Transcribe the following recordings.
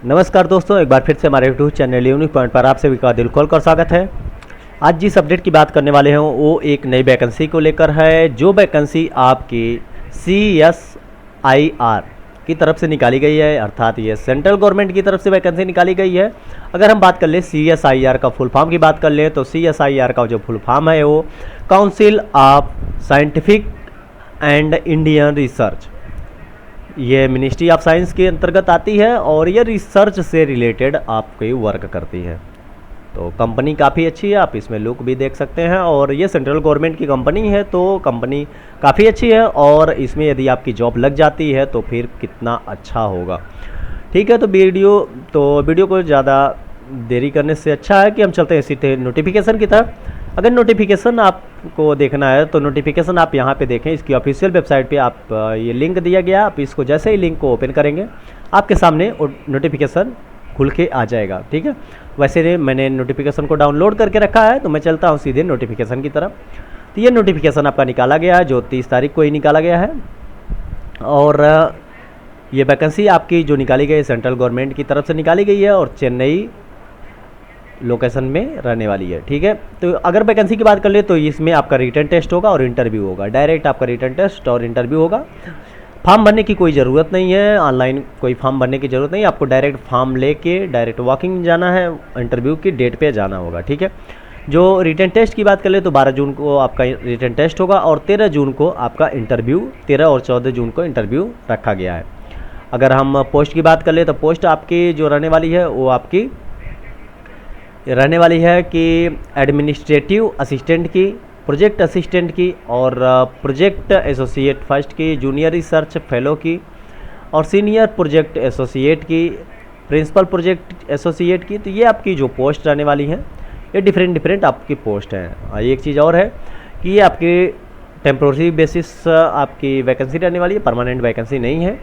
नमस्कार दोस्तों, एक बार फिर से हमारे यूट्यूब चैनल यूनिक पॉइंट पर आप सभी का दिल खोल कर स्वागत है। आज जिस अपडेट की बात करने वाले हैं वो एक नई वैकेंसी को लेकर है, जो वैकेंसी आपकी CSIR की तरफ से निकाली गई है, अर्थात ये सेंट्रल गवर्नमेंट की तरफ से वैकेंसी निकाली गई है। अगर हम बात कर ले CSIR का फुल फॉर्म की बात कर ले तो CSIR का जो फुल फॉर्म है वो council of scientific and Indian research, ये मिनिस्ट्री ऑफ साइंस के अंतर्गत आती है और ये रिसर्च से रिलेटेड आपकी वर्क करती है। तो कंपनी काफ़ी अच्छी है, आप इसमें लुक भी देख सकते हैं और ये सेंट्रल गवर्नमेंट की कंपनी है, तो कंपनी काफ़ी अच्छी है और इसमें यदि आपकी जॉब लग जाती है तो फिर कितना अच्छा होगा। ठीक है, तो वीडियो को ज़्यादा देरी करने से अच्छा है कि हम चलते हैं सीधे नोटिफिकेशन की तरफ। अगर नोटिफिकेशन आपको देखना है तो नोटिफिकेशन आप यहाँ पे देखें, इसकी ऑफिशियल वेबसाइट पे आप ये लिंक दिया गया, आप इसको जैसे ही लिंक को ओपन करेंगे आपके सामने नोटिफिकेशन खुल के आ जाएगा। ठीक है, वैसे मैंने नोटिफिकेशन को डाउनलोड करके रखा है, तो मैं चलता हूँ सीधे नोटिफिकेशन की तरफ। तो ये नोटिफिकेशन आपका निकाला गया है, जो 30 तारीख को ही निकाला गया है और ये वैकेंसी आपकी जो निकाली गई है सेंट्रल गवर्नमेंट की तरफ से निकाली गई है और चेन्नई लोकेशन में रहने वाली है। ठीक है, तो अगर वैकेंसी की बात कर ले तो इसमें आपका रिटन टेस्ट होगा और इंटरव्यू होगा। डायरेक्ट आपका रिटन टेस्ट और इंटरव्यू होगा। फॉर्म भरने की कोई ज़रूरत नहीं है, ऑनलाइन कोई फॉर्म भरने की ज़रूरत नहीं है, आपको डायरेक्ट फॉर्म लेके डायरेक्ट वॉकिंग जाना है, इंटरव्यू की डेट पे जाना होगा। ठीक है, जो रिटन टेस्ट की बात कर ले तो 12 जून को आपका रिटन टेस्ट होगा और 13 जून को आपका इंटरव्यू, 13 और 14 जून को इंटरव्यू रखा गया है। अगर हम पोस्ट की बात कर ले तो पोस्ट आपकी जो रहने वाली है वो आपकी रहने वाली है कि एडमिनिस्ट्रेटिव असिस्टेंट की, प्रोजेक्ट असिस्टेंट की और प्रोजेक्ट एसोसिएट फर्स्ट की, जूनियर रिसर्च फेलो की और सीनियर प्रोजेक्ट एसोसिएट की, प्रिंसिपल प्रोजेक्ट एसोसिएट की। तो ये आपकी जो पोस्ट रहने वाली हैं ये डिफरेंट आपकी पोस्ट हैं। एक चीज़ और है कि ये आपकी टेम्प्रोरी बेसिस आपकी वैकेंसी रहने वाली है, परमानेंट वैकेंसी नहीं है।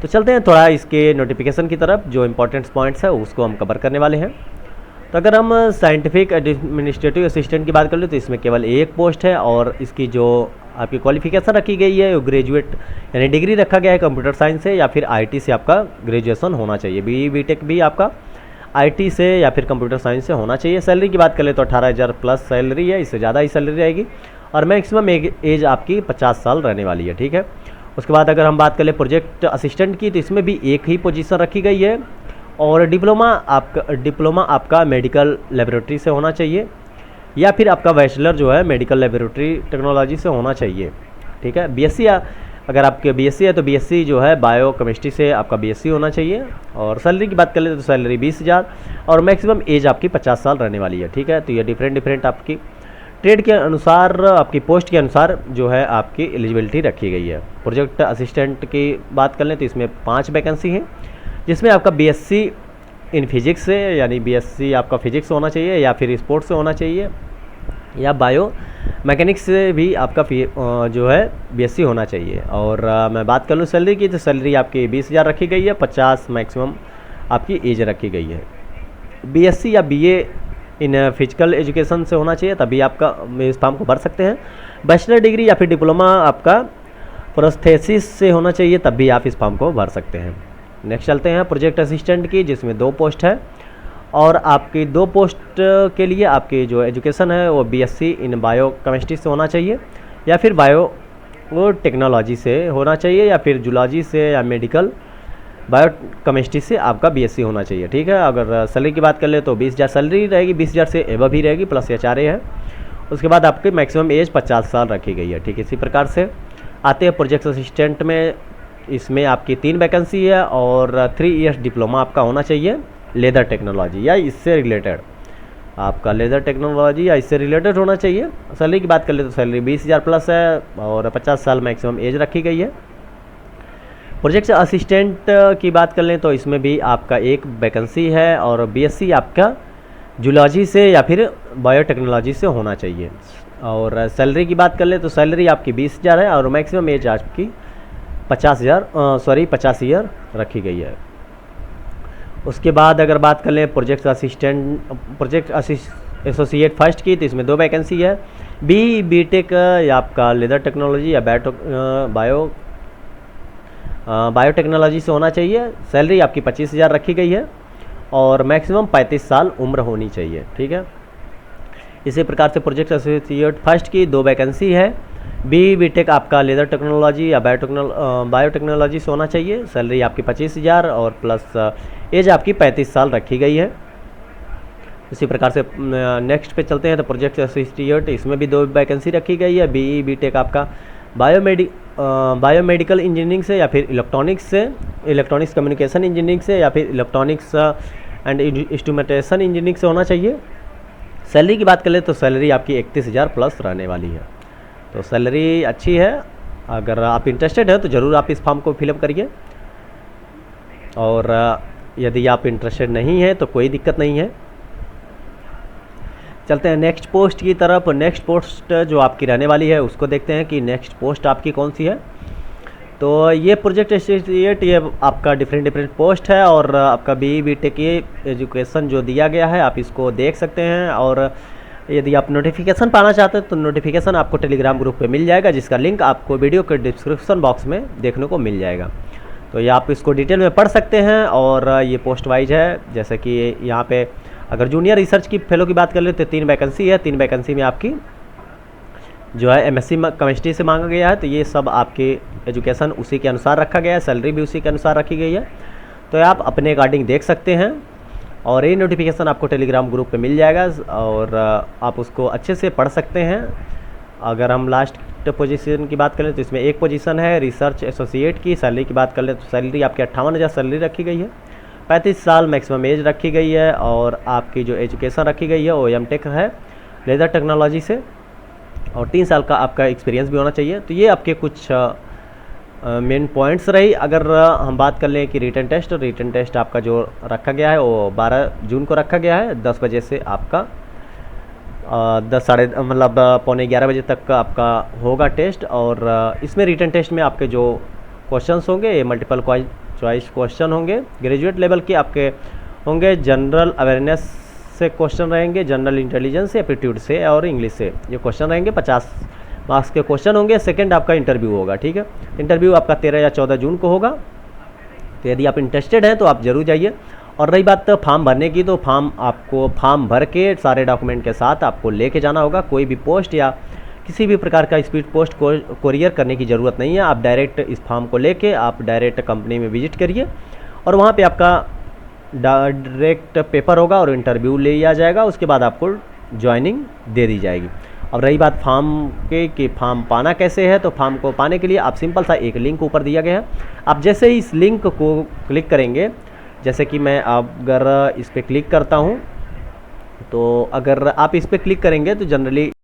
तो चलते हैं थोड़ा इसके नोटिफिकेशन की तरफ, जो इंपॉर्टेंट पॉइंट्स है उसको हम कवर करने वाले हैं। तो अगर हम साइंटिफिक एडमिनिस्ट्रेटिव असिस्टेंट की बात कर लें तो इसमें केवल एक पोस्ट है और इसकी जो आपकी क्वालिफिकेशन रखी गई है वो ग्रेजुएट यानी डिग्री रखा गया है कंप्यूटर साइंस से या फिर आईटी से आपका ग्रेजुएशन होना चाहिए। बीटेक भी आपका आईटी से या फिर कंप्यूटर साइंस से होना चाहिए। सैलरी की बात कर ले तो 18,000 प्लस सैलरी है, इससे ज़्यादा ही सैलरी रहेगी और मैक्सिमम एज आपकी 50 साल रहने वाली है। ठीक है, उसके बाद अगर हम बात कर ले प्रोजेक्ट असिस्टेंट की तो इसमें भी एक ही पोजीशन रखी गई है और डिप्लोमा आपका मेडिकल लेबोरेटरी से होना चाहिए या फिर आपका बैचलर जो है मेडिकल लेबोरेटरी टेक्नोलॉजी से होना चाहिए। ठीक है, बीएससी अगर आपके बीएससी है तो बीएससी जो है बायो केमिस्ट्री से आपका बीएससी होना चाहिए। और सैलरी की बात कर ले तो सैलरी 20,000 और मैक्सिमम एज आपकी 50 साल रहने वाली है। ठीक है, तो ये डिफरेंट आपकी ट्रेड के अनुसार, आपकी पोस्ट के अनुसार जो है आपकी एलिजिबिलिटी रखी गई है। प्रोजेक्ट असिस्टेंट की बात कर लें तो इसमें 5 वैकेंसी हैं, जिसमें आपका बीएससी इन फिजिक्स से यानी बीएससी आपका फिजिक्स होना चाहिए या फिर स्पोर्ट्स से होना चाहिए या बायो मैकेनिक्स से भी आपका जो है बीएससी होना चाहिए। और मैं बात कर लूँ सैलरी की तो सैलरी आपकी 20,000 रखी गई है, 50 मैक्सिमम आपकी एज रखी गई है। बीएससी या बीए इन फिजिकल एजुकेशन से होना चाहिए, तभी आपका इस फॉर्म को भर सकते हैं। बैचलर डिग्री या फिर डिप्लोमा आपका प्रोस्थेसिस से होना चाहिए, तब भी आप इस फॉर्म को भर सकते हैं। नेक्स्ट चलते हैं प्रोजेक्ट असिस्टेंट की, जिसमें 2 पोस्ट है और आपकी 2 पोस्ट के लिए आपकी जो एजुकेशन है वो बीएससी इन बायो केमिस्ट्री से होना चाहिए या फिर बायो टेक्नोलॉजी से होना चाहिए या फिर जूलॉजी से या मेडिकल बायो केमिस्ट्री से आपका बीएससी होना चाहिए। ठीक है, अगर सैलरी की बात कर ले तो 20,000 सैलरी रहेगी, 20,000 से एबव ही रहेगी, प्लस एचआरए है। उसके बाद आपकी मैक्सिमम एज 50 साल रखी गई है। ठीक है, इसी प्रकार से आते हैं प्रोजेक्ट असिस्टेंट में। इसमें आपकी 3 वैकेंसी है और 3 इयर्स डिप्लोमा आपका होना चाहिए लेदर टेक्नोलॉजी या इससे रिलेटेड, आपका लेदर टेक्नोलॉजी या इससे रिलेटेड होना चाहिए। सैलरी की बात कर ले तो सैलरी 20,000 प्लस है और 50 साल मैक्सिमम एज रखी गई है। प्रोजेक्ट असिस्टेंट की बात कर लें तो इसमें भी आपका एक वैकेंसी है और बीएससी आपका जूलॉजी से या फिर बायोटेक्नोलॉजी से होना चाहिए। और सैलरी की बात कर ले तो सैलरी आपकी 20,000 है और मैक्सिमम एज आपकी 50 ईयर रखी गई है। उसके बाद अगर बात कर लें प्रोजेक्ट एसोसिएट फर्स्ट की तो इसमें 2 वैकेंसी है। बीटेक या आपका लेदर टेक्नोलॉजी या बायो बायोटेक्नोलॉजी से होना चाहिए। सैलरी आपकी 25,000 रखी गई है और मैक्सिमम 35 साल उम्र होनी चाहिए, ठीक है। इसी प्रकार से प्रोजेक्ट एसोसिएट फर्स्ट की 2 वैकेंसी है। बीटेक आपका लेदर टेक्नोलॉजी या बायोटेक्नोलॉजी से होना चाहिए। सैलरी आपकी 25,000 और प्लस एज आपकी 35 साल रखी गई है। इसी प्रकार से नेक्स्ट पे चलते हैं तो प्रोजेक्ट एसोसिएट, इसमें भी 2 वैकेंसी रखी गई है। बीटेक आपका बायोमेडिकल इंजीनियरिंग से या फिर इलेक्ट्रॉनिक्स कम्युनिकेशन इंजीनियरिंग से या फिर इलेक्ट्रॉनिक्स एंड इंस्ट्रूमेंटेशन इंजीनियरिंग से होना चाहिए। सैलरी की बात कर ले तो सैलरी आपकी 31,000 प्लस रहने वाली है, तो सैलरी अच्छी है। अगर आप इंटरेस्टेड हैं तो ज़रूर आप इस फॉर्म को फिलअप करिए, और यदि आप इंटरेस्टेड नहीं हैं तो कोई दिक्कत नहीं है। चलते हैं नेक्स्ट पोस्ट की तरफ। नेक्स्ट पोस्ट जो आपकी रहने वाली है उसको देखते हैं कि नेक्स्ट पोस्ट आपकी कौन सी है। तो ये प्रोजेक्ट एसोसिएट, ये आपका डिफरेंट पोस्ट है और आपका बीटेक की एजुकेशन जो दिया गया है आप इसको देख सकते हैं। और यदि आप नोटिफिकेशन पाना चाहते हैं तो नोटिफिकेशन आपको टेलीग्राम ग्रुप पे मिल जाएगा, जिसका लिंक आपको वीडियो के डिस्क्रिप्शन बॉक्स में देखने को मिल जाएगा। तो ये आप इसको डिटेल में पढ़ सकते हैं। और ये पोस्ट वाइज है, जैसे कि यहाँ पे अगर जूनियर रिसर्च की फेलो की बात कर ले तो 3 वैकेंसी है। 3 वैकेंसी में आपकी जो है एमएससी केमिस्ट्री से मांगा गया है, तो ये सब आपके एजुकेशन उसी के अनुसार रखा गया है, सैलरी भी उसी के अनुसार रखी गई है। तो आप अपने अकॉर्डिंग देख सकते हैं और ये नोटिफिकेशन आपको टेलीग्राम ग्रुप पे मिल जाएगा और आप उसको अच्छे से पढ़ सकते हैं। अगर हम लास्ट पोजीशन की बात करें तो इसमें 1 पोजीशन है रिसर्च एसोसिएट की। सैलरी की बात कर ले तो सैलरी आपकी 58,000 सैलरी रखी गई है। 35 साल मैक्सिमम एज रखी गई है और आपकी जो एजुकेशन रखी गई है वो एमटेक है लेदर टेक्नोलॉजी से, और 3 साल का आपका एक्सपीरियंस भी होना चाहिए। तो ये आपके कुछ मेन पॉइंट्स रही। अगर हम बात कर लें कि रिटन टेस्ट आपका जो रखा गया है वो 12 जून को रखा गया है। 10 बजे से आपका 11:15 बजे तक का आपका होगा टेस्ट। और इसमें रिटन टेस्ट में आपके जो क्वेश्चंस होंगे ये मल्टीपल चॉइस क्वेश्चन होंगे, ग्रेजुएट लेवल के आपके होंगे, जनरल अवेयरनेस से क्वेश्चन रहेंगे, जनरल इंटेलिजेंस से, एप्टीट्यूड से और इंग्लिश से ये क्वेश्चन रहेंगे। 50 मार्क्स के क्वेश्चन होंगे। सेकंड आपका इंटरव्यू होगा, ठीक है। इंटरव्यू आपका 13 या 14 जून को होगा। तो यदि आप इंटरेस्टेड हैं तो आप ज़रूर जाइए। और रही बात फॉर्म भरने की, तो फॉर्म भर के सारे डॉक्यूमेंट के साथ आपको लेके जाना होगा। कोई भी पोस्ट या किसी भी प्रकार का स्पीड पोस्ट कोरियर करने की ज़रूरत नहीं है। आप डायरेक्ट इस फॉर्म को लेके आप डायरेक्ट कंपनी में विजिट करिए और वहाँ पे आपका डायरेक्ट पेपर होगा और इंटरव्यू ले लिया जाएगा। उसके बाद आपको ज्वाइनिंग दे दी जाएगी। अब रही बात फॉर्म के कि फॉर्म पाना कैसे है, तो फॉर्म को पाने के लिए आप सिंपल सा एक लिंक ऊपर दिया गया है। आप जैसे ही इस लिंक को क्लिक करेंगे, जैसे कि मैं अगर इस पर क्लिक करता हूँ, तो अगर आप इस पर क्लिक करेंगे तो जनरली